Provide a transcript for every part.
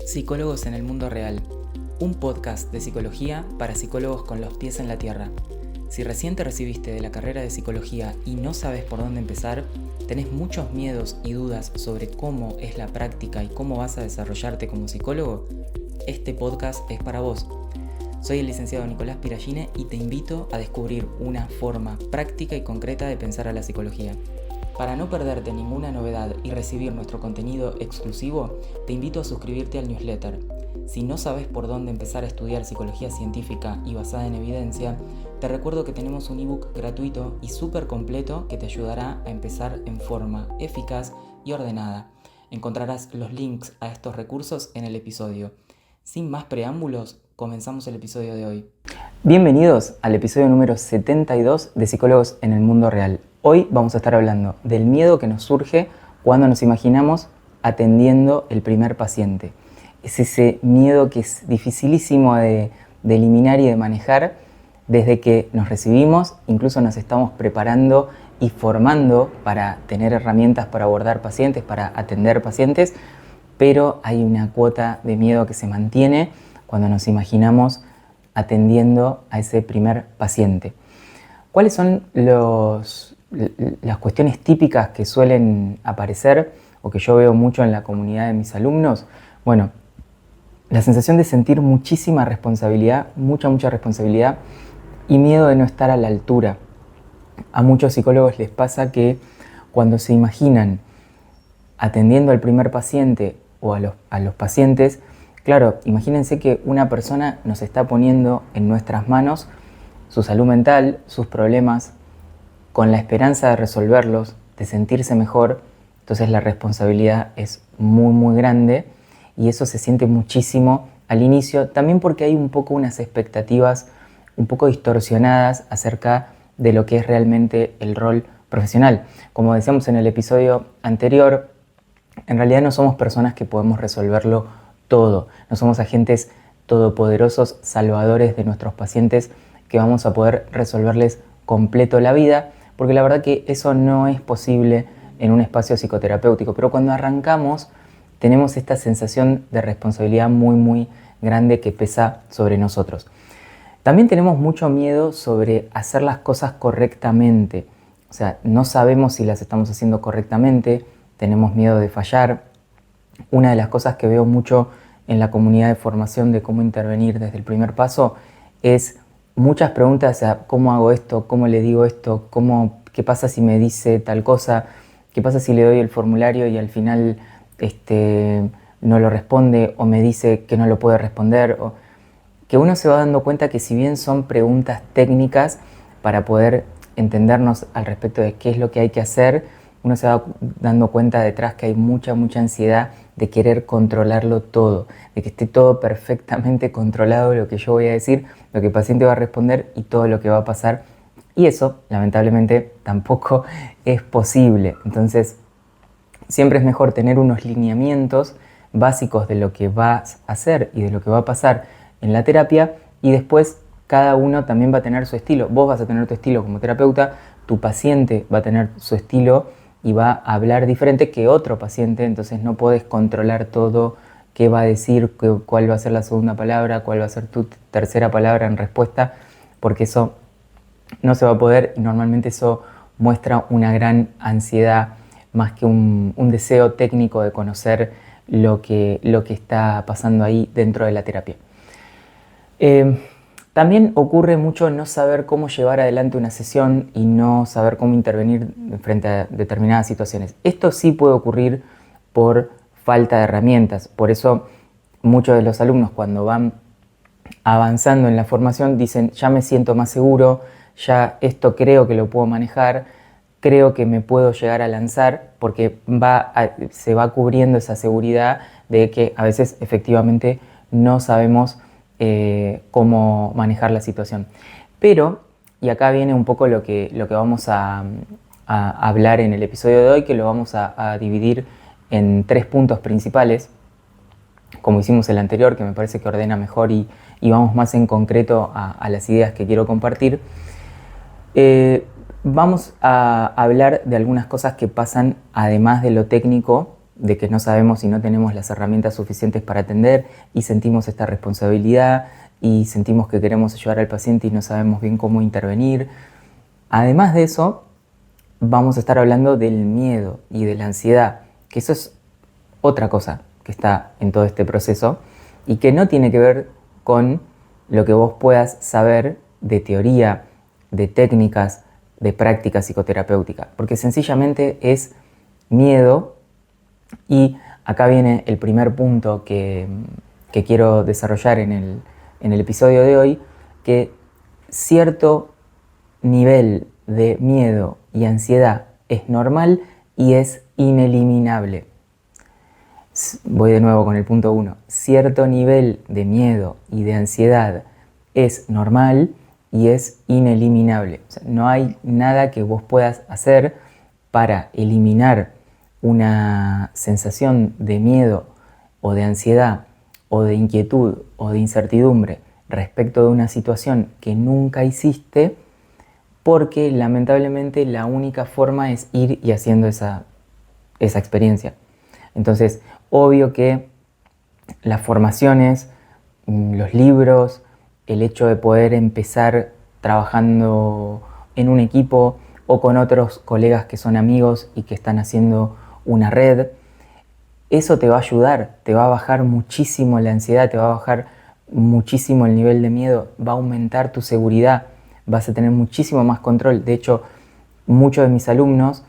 Psicólogos en el mundo real, un podcast de psicología para psicólogos con los pies en la tierra. Si recién te recibiste de la carrera de psicología y no sabes por dónde empezar, tenés muchos miedos y dudas sobre cómo es la práctica y cómo vas a desarrollarte como psicólogo, este podcast es para vos. Soy el licenciado Nicolás Piragine y te invito a descubrir una forma práctica y concreta de pensar a la psicología. Para no perderte ninguna novedad y recibir nuestro contenido exclusivo, te invito a suscribirte al newsletter. Si no sabes por dónde empezar a estudiar psicología científica y basada en evidencia, te recuerdo que tenemos un ebook gratuito y súper completo que te ayudará a empezar en forma eficaz y ordenada. Encontrarás los links a estos recursos en el episodio. Sin más preámbulos, comenzamos el episodio de hoy. Bienvenidos al episodio número 72 de Psicólogos en el Mundo Real. Hoy vamos a estar hablando del miedo que nos surge cuando nos imaginamos atendiendo el primer paciente. Es ese miedo que es dificilísimo de eliminar y de manejar desde que nos recibimos, incluso nos estamos preparando y formando para tener herramientas para abordar pacientes, para atender pacientes, pero hay una cuota de miedo que se mantiene cuando nos imaginamos atendiendo a ese primer paciente. ¿Cuáles son las cuestiones típicas que suelen aparecer o que yo veo mucho en la comunidad de mis alumnos? Bueno, la sensación de sentir muchísima responsabilidad, mucha responsabilidad y miedo de no estar a la altura. A muchos psicólogos les pasa que cuando se imaginan atendiendo al primer paciente o a los pacientes, claro, imagínense que una persona nos está poniendo en nuestras manos su salud mental, sus problemas, con la esperanza de resolverlos, de sentirse mejor. Entonces la responsabilidad es muy grande y eso se siente muchísimo al inicio, también porque hay un poco unas expectativas un poco distorsionadas acerca de lo que es realmente el rol profesional. Como decíamos en el episodio anterior, en realidad no somos personas que podemos resolverlo todo, no somos agentes todopoderosos, salvadores de nuestros pacientes que vamos a poder resolverles completo la vida, porque la verdad que eso no es posible en un espacio psicoterapéutico, pero cuando arrancamos tenemos esta sensación de responsabilidad muy grande que pesa sobre nosotros. También tenemos mucho miedo sobre hacer las cosas correctamente, o sea, no sabemos si las estamos haciendo correctamente, tenemos miedo de fallar. Una de las cosas que veo mucho en la comunidad de formación de cómo intervenir desde el primer paso es muchas preguntas, o sea, ¿cómo hago esto? ¿Cómo le digo esto? ¿Qué pasa si me dice tal cosa? ¿Qué pasa si le doy el formulario y al final no lo responde o me dice que no lo puede responder? O que uno se va dando cuenta que si bien son preguntas técnicas para poder entendernos al respecto de qué es lo que hay que hacer, uno se va dando cuenta detrás que hay mucha ansiedad de querer controlarlo todo, de que esté todo perfectamente controlado, lo que yo voy a decir, lo que el paciente va a responder y todo lo que va a pasar. Y eso, lamentablemente, tampoco es posible. Entonces, siempre es mejor tener unos lineamientos básicos de lo que vas a hacer y de lo que va a pasar en la terapia, y después cada uno también va a tener su estilo. Vos vas a tener tu estilo como terapeuta, tu paciente va a tener su estilo y va a hablar diferente que otro paciente, entonces no podés controlar todo, qué va a decir, cuál va a ser la segunda palabra, cuál va a ser tu tercera palabra en respuesta, porque eso no se va a poder y normalmente eso muestra una gran ansiedad más que un deseo técnico de conocer lo que está pasando ahí dentro de la terapia. También ocurre mucho no saber cómo llevar adelante una sesión y no saber cómo intervenir frente a determinadas situaciones. Esto sí puede ocurrir por falta de herramientas. Por eso muchos de los alumnos cuando van avanzando en la formación dicen, ya me siento más seguro, ya esto creo que lo puedo manejar, creo que me puedo llegar a lanzar, porque se va cubriendo esa seguridad de que a veces efectivamente no sabemos cómo manejar la situación. Pero, y acá viene un poco lo que vamos a hablar en el episodio de hoy, que lo vamos a dividir en 3 puntos principales, como hicimos el anterior, que me parece que ordena mejor y vamos más en concreto a las ideas que quiero compartir. Vamos a hablar de algunas cosas que pasan además de lo técnico de que no sabemos y no tenemos las herramientas suficientes para atender y sentimos esta responsabilidad y sentimos que queremos ayudar al paciente y no sabemos bien cómo intervenir. Además de eso, vamos a estar hablando del miedo y de la ansiedad, que eso es otra cosa que está en todo este proceso y que no tiene que ver con lo que vos puedas saber de teoría, de técnicas, de práctica psicoterapéutica, porque sencillamente es miedo. Y acá viene el primer punto que quiero desarrollar en el episodio de hoy, que cierto nivel de miedo y ansiedad es normal y es ineliminable. Voy de nuevo con el punto 1. Cierto nivel de miedo y de ansiedad es normal y es ineliminable. O sea, no hay nada que vos puedas hacer para eliminar una sensación de miedo o de ansiedad o de inquietud o de incertidumbre respecto de una situación que nunca hiciste, porque lamentablemente la única forma es ir y haciendo esa experiencia. Entonces, obvio que las formaciones, los libros, el hecho de poder empezar trabajando en un equipo o con otros colegas que son amigos y que están haciendo una red, eso te va a ayudar, te va a bajar muchísimo la ansiedad, te va a bajar muchísimo el nivel de miedo, va a aumentar tu seguridad, vas a tener muchísimo más control. De hecho, muchos de mis alumnos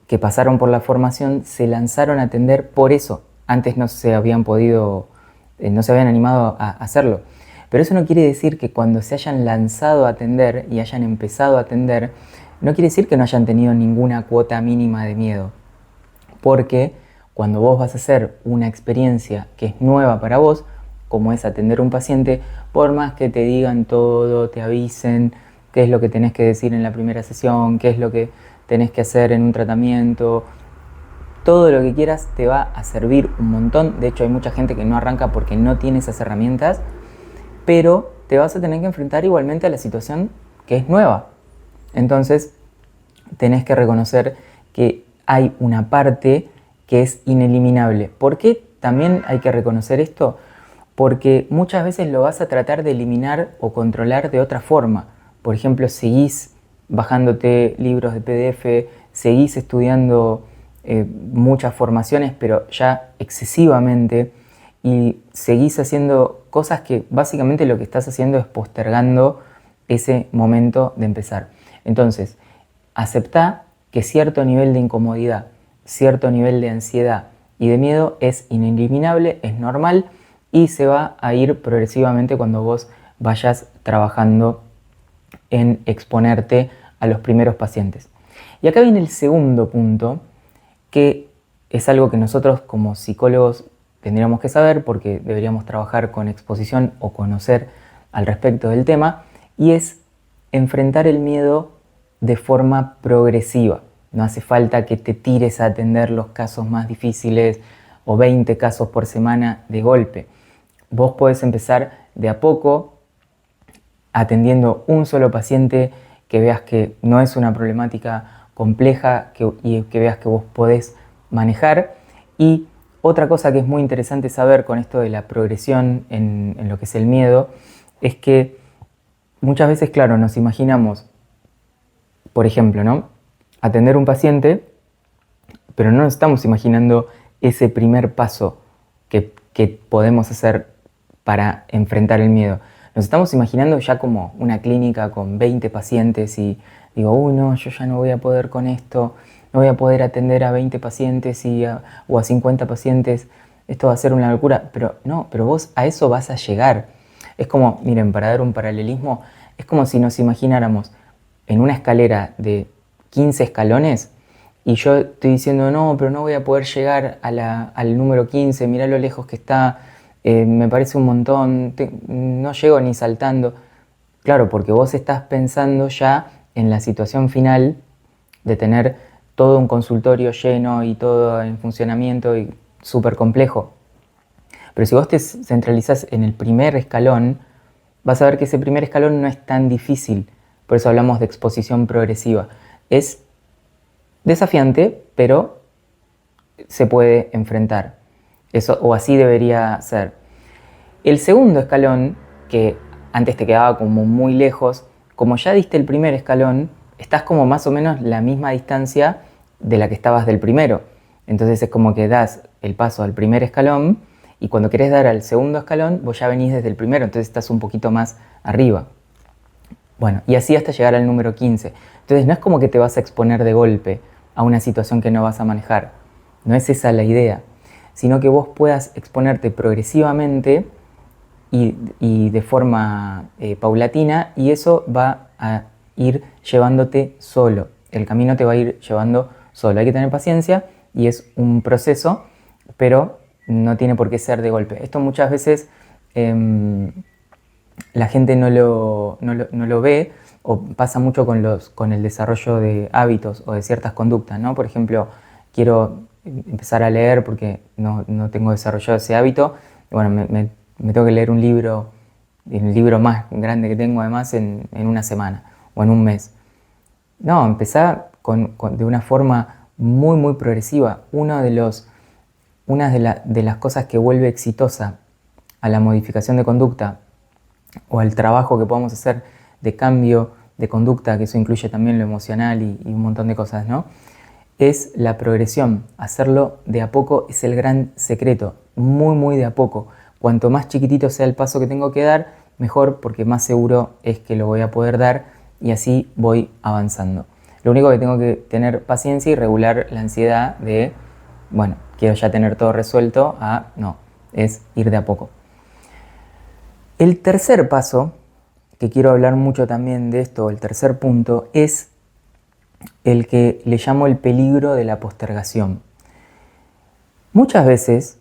que pasaron por la formación se lanzaron a atender por eso. Antes no se habían animado a hacerlo. Pero eso no quiere decir que cuando se hayan lanzado a atender y hayan empezado a atender, no quiere decir que no hayan tenido ninguna cuota mínima de miedo. Porque cuando vos vas a hacer una experiencia que es nueva para vos, como es atender a un paciente, por más que te digan todo, te avisen qué es lo que tenés que decir en la primera sesión, qué es lo que tenés que hacer en un tratamiento, todo lo que quieras te va a servir un montón. De hecho, hay mucha gente que no arranca porque no tiene esas herramientas, pero te vas a tener que enfrentar igualmente a la situación que es nueva. Entonces, tenés que reconocer que hay una parte que es ineliminable. ¿Por qué también hay que reconocer esto? Porque muchas veces lo vas a tratar de eliminar o controlar de otra forma. Por ejemplo, seguís bajándote libros de PDF, seguís estudiando muchas formaciones, pero ya excesivamente, y seguís haciendo cosas que básicamente lo que estás haciendo es postergando ese momento de empezar. Entonces, aceptá que cierto nivel de incomodidad, cierto nivel de ansiedad y de miedo es ineliminable, es normal y se va a ir progresivamente cuando vos vayas trabajando en exponerte a los primeros pacientes. Y acá viene el segundo punto, que es algo que nosotros como psicólogos tendríamos que saber porque deberíamos trabajar con exposición o conocer al respecto del tema, y es enfrentar el miedo de forma progresiva. No hace falta que te tires a atender los casos más difíciles o 20 casos por semana de golpe. Vos podés empezar de a poco atendiendo un solo paciente que veas que no es una problemática compleja y que veas que vos podés manejar. Y otra cosa que es muy interesante saber con esto de la progresión en lo que es el miedo es que muchas veces, claro, nos imaginamos, por ejemplo, ¿no?, atender un paciente, pero no nos estamos imaginando ese primer paso que podemos hacer para enfrentar el miedo. Nos estamos imaginando ya como una clínica con 20 pacientes y digo, uy, no, yo ya no voy a poder con esto, no voy a poder atender a 20 pacientes o a 50 pacientes, esto va a ser una locura. Pero no, pero vos a eso vas a llegar. Es como, miren, para dar un paralelismo, es como si nos imagináramos en una escalera de 15 escalones y yo estoy diciendo, no, pero no voy a poder llegar al número 15, mirá lo lejos que está, me parece un montón, no llego ni saltando. Claro, porque vos estás pensando ya en la situación final de tener todo un consultorio lleno y todo en funcionamiento y súper complejo. Pero si vos te centralizás en el primer escalón, vas a ver que ese primer escalón no es tan difícil. Por eso hablamos de exposición progresiva. Es desafiante, pero se puede enfrentar. Eso, o así debería ser. El segundo escalón, que antes te quedaba como muy lejos, como ya diste el primer escalón, estás como más o menos la misma distancia de la que estabas del primero. Entonces es como que das el paso al primer escalón y cuando querés dar al segundo escalón, vos ya venís desde el primero, entonces estás un poquito más arriba. Bueno, y así hasta llegar al número 15. Entonces no es como que te vas a exponer de golpe a una situación que no vas a manejar. No es esa la idea, sino que vos puedas exponerte progresivamente y de forma paulatina, y eso va a ir llevándote solo. El camino te va a ir llevando solo. Hay que tener paciencia y es un proceso, pero no tiene por qué ser de golpe. Esto muchas veces la gente no lo ve, o pasa mucho con el desarrollo de hábitos o de ciertas conductas, ¿no? Por ejemplo, quiero empezar a leer porque no tengo desarrollado ese hábito. Bueno, me tengo que leer un libro, el libro más grande que tengo además, en una semana o en un mes. No, empezar de una forma muy progresiva. Una de las cosas que vuelve exitosa a la modificación de conducta o al trabajo que podamos hacer de cambio de conducta, que eso incluye también lo emocional y un montón de cosas, ¿no? Es la progresión. Hacerlo de a poco es el gran secreto, muy de a poco. Cuanto más chiquitito sea el paso que tengo que dar, mejor, porque más seguro es que lo voy a poder dar y así voy avanzando. Lo único que tengo que tener paciencia y regular la ansiedad de, bueno, quiero ya tener todo resuelto, no, es ir de a poco. El tercer paso, que quiero hablar mucho también de esto, el tercer punto, es el que le llamo el peligro de la postergación. Muchas veces,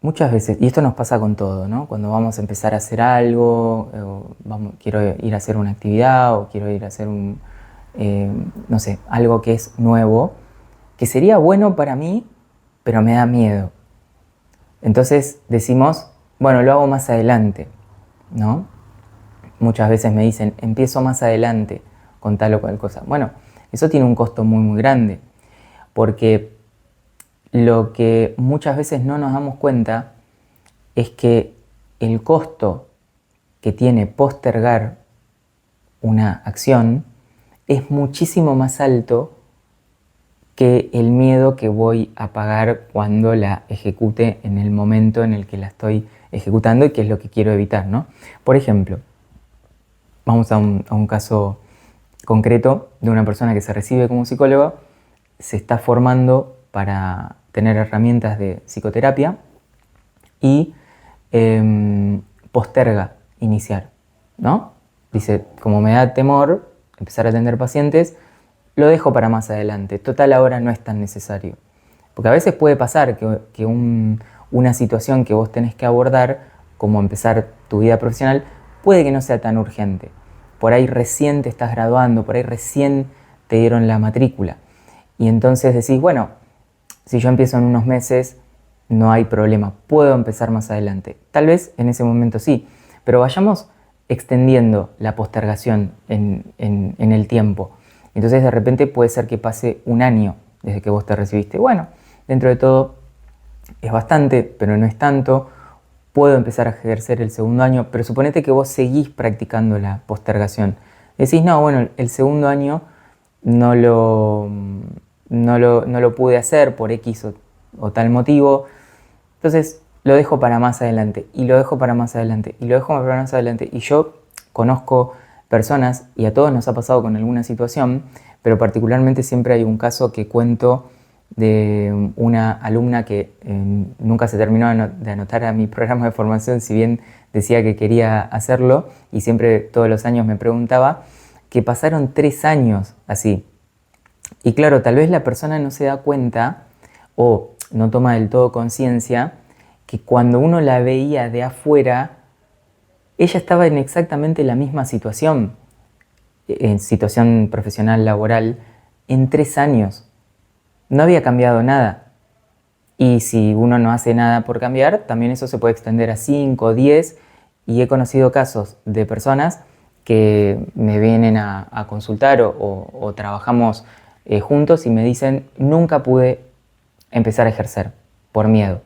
y esto nos pasa con todo, ¿no? Cuando vamos a empezar a hacer algo, quiero ir a hacer una actividad o quiero ir a hacer no sé, algo que es nuevo, que sería bueno para mí, pero me da miedo. Entonces decimos, bueno, lo hago más adelante, ¿no? Muchas veces me dicen, empiezo más adelante con tal o cual cosa. Bueno, eso tiene un costo muy grande, porque lo que muchas veces no nos damos cuenta es que el costo que tiene postergar una acción es muchísimo más alto que el miedo que voy a pagar cuando la ejecute en el momento en el que la estoy ejecutando, y que es lo que quiero evitar, ¿no? Por ejemplo, vamos a un caso concreto de una persona que se recibe como psicólogo, se está formando para tener herramientas de psicoterapia y posterga iniciar, ¿no? Dice, como me da temor empezar a atender pacientes, lo dejo para más adelante. Total, ahora no es tan necesario. Porque a veces puede pasar que una situación que vos tenés que abordar, como empezar tu vida profesional, puede que no sea tan urgente. Por ahí recién te estás graduando, por ahí recién te dieron la matrícula. Y entonces decís, bueno, si yo empiezo en unos meses, no hay problema, puedo empezar más adelante. Tal vez en ese momento sí, pero vayamos extendiendo la postergación en el tiempo. Entonces de repente puede ser que pase un año desde que vos te recibiste. Bueno, dentro de todo es bastante, pero no es tanto. Puedo empezar a ejercer el segundo año, pero suponete que vos seguís practicando la postergación. Decís, no, bueno, el segundo año no lo pude hacer por X o tal motivo, entonces lo dejo para más adelante, y lo dejo para más adelante, y lo dejo para más adelante. Y yo conozco personas, y a todos nos ha pasado con alguna situación, pero particularmente siempre hay un caso que cuento de una alumna que nunca se terminó de anotar a mi programa de formación, si bien decía que quería hacerlo, y siempre todos los años me preguntaba, que pasaron 3 años así. Y claro, tal vez la persona no se da cuenta o no toma del todo conciencia que cuando uno la veía de afuera, ella estaba en exactamente la misma situación, en situación profesional, laboral, en 3 años. No había cambiado nada. Y si uno no hace nada por cambiar, también eso se puede extender a 5, 10, y he conocido casos de personas que me vienen a consultar o trabajamos juntos y me dicen, nunca pude empezar a ejercer por miedo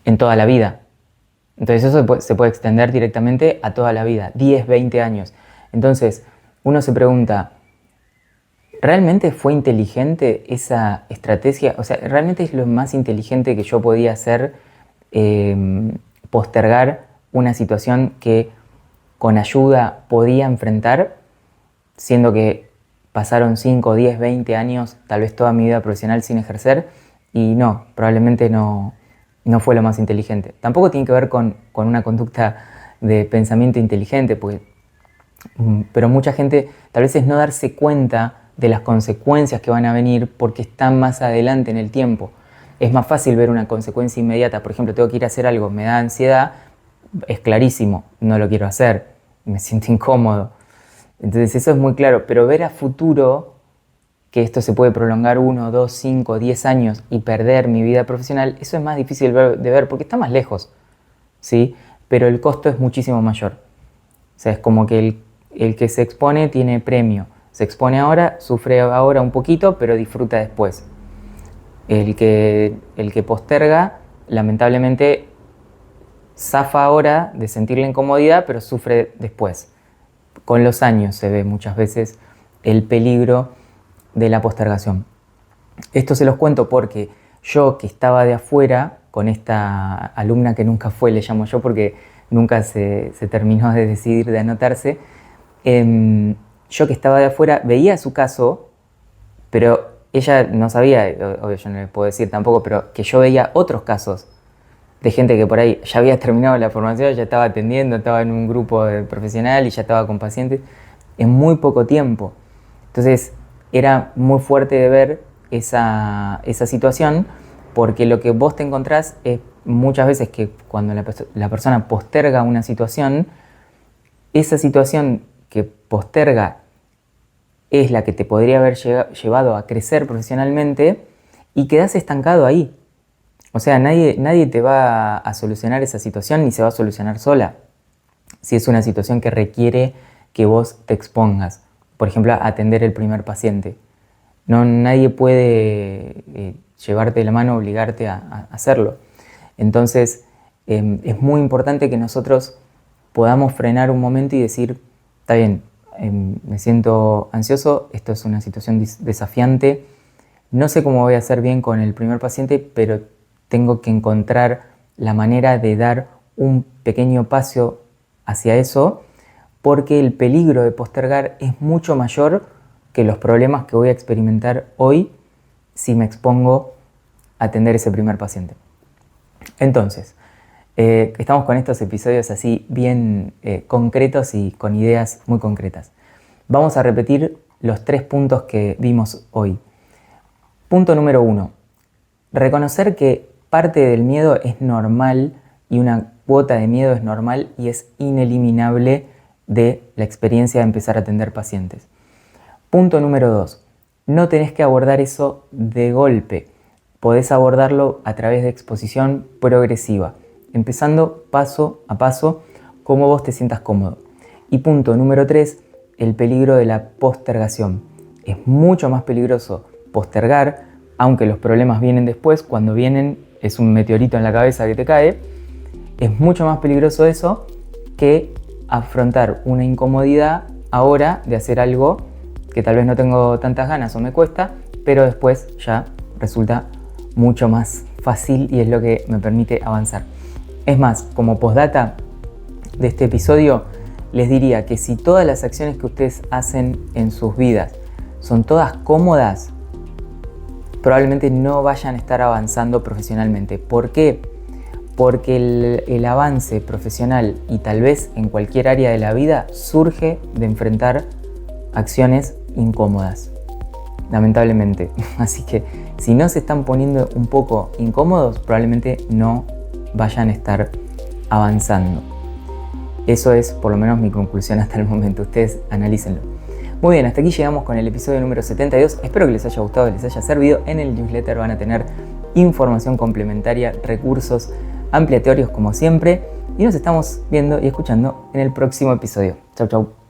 en toda la vida. Entonces eso se puede extender directamente a toda la vida, 10, 20 años. Entonces uno se pregunta, ¿realmente fue inteligente esa estrategia? O sea, ¿realmente es lo más inteligente que yo podía hacer, postergar una situación que con ayuda podía enfrentar, siendo que pasaron 5, 10, 20 años, tal vez toda mi vida profesional sin ejercer? Y no, probablemente no fue lo más inteligente. Tampoco tiene que ver con una conducta de pensamiento inteligente, pero mucha gente tal vez es no darse cuenta de las consecuencias que van a venir porque están más adelante en el tiempo. Es más fácil ver una consecuencia inmediata. Por ejemplo, tengo que ir a hacer algo, me da ansiedad, es clarísimo, no lo quiero hacer, me siento incómodo. Entonces eso es muy claro, pero ver a futuro que esto se puede prolongar 1, 2, 5, 10 años y perder mi vida profesional, eso es más difícil de ver porque está más lejos, ¿sí? Pero el costo es muchísimo mayor. O sea, es como que el que se expone tiene premio. Se expone ahora, sufre ahora un poquito, pero disfruta después. El que posterga, lamentablemente, zafa ahora de sentir la incomodidad, pero sufre después. Con los años se ve muchas veces el peligro de la postergación. Esto se los cuento porque yo, que estaba de afuera, con esta alumna que nunca fue, le llamo yo porque nunca se terminó de decidir de anotarse, yo que estaba de afuera veía su caso, pero ella no sabía, obvio yo no le puedo decir tampoco, pero que yo veía otros casos de gente que por ahí ya había terminado la formación, ya estaba atendiendo, estaba en un grupo profesional y ya estaba con pacientes en muy poco tiempo. Entonces era muy fuerte de ver esa situación, porque lo que vos te encontrás es muchas veces que cuando la persona posterga una situación, esa situación que posterga es la que te podría haber llevado a crecer profesionalmente y quedás estancado ahí. O sea, nadie te va a solucionar esa situación ni se va a solucionar sola. Si es una situación que requiere que vos te expongas. Por ejemplo, atender el primer paciente. Nadie puede llevarte la mano, obligarte a hacerlo. Entonces, es muy importante que nosotros podamos frenar un momento y decir, está bien, me siento ansioso, esto es una situación desafiante, no sé cómo voy a hacer bien con el primer paciente, pero tengo que encontrar la manera de dar un pequeño paso hacia eso, porque el peligro de postergar es mucho mayor que los problemas que voy a experimentar hoy si me expongo a atender ese primer paciente. Entonces, estamos con estos episodios así bien concretos y con ideas muy concretas. Vamos a repetir los 3 puntos que vimos hoy. Punto número 1. Reconocer que parte del miedo es normal y una cuota de miedo es normal y es ineliminable de la experiencia de empezar a atender pacientes. Punto número 2. No tenés que abordar eso de golpe. Podés abordarlo a través de exposición progresiva, empezando paso a paso como vos te sientas cómodo. Y punto número 3, el peligro de la postergación. Es mucho más peligroso postergar, aunque los problemas vienen después. Cuando vienen es un meteorito en la cabeza que te cae. Es mucho más peligroso eso que afrontar una incomodidad ahora de hacer algo que tal vez no tengo tantas ganas o me cuesta, pero después ya resulta mucho más fácil y es lo que me permite avanzar. Es más, como postdata de este episodio, les diría que si todas las acciones que ustedes hacen en sus vidas son todas cómodas, probablemente no vayan a estar avanzando profesionalmente. ¿Por qué? Porque el avance profesional y tal vez en cualquier área de la vida surge de enfrentar acciones incómodas, lamentablemente. Así que si no se están poniendo un poco incómodos, probablemente no vayan a estar avanzando. Eso es por lo menos mi conclusión hasta el momento. Ustedes analícenlo. Muy bien, hasta aquí llegamos con el episodio número 72. Espero que les haya gustado, les haya servido. En el newsletter van a tener información complementaria, recursos ampliatorios como siempre. Y nos estamos viendo y escuchando en el próximo episodio. Chau, chau.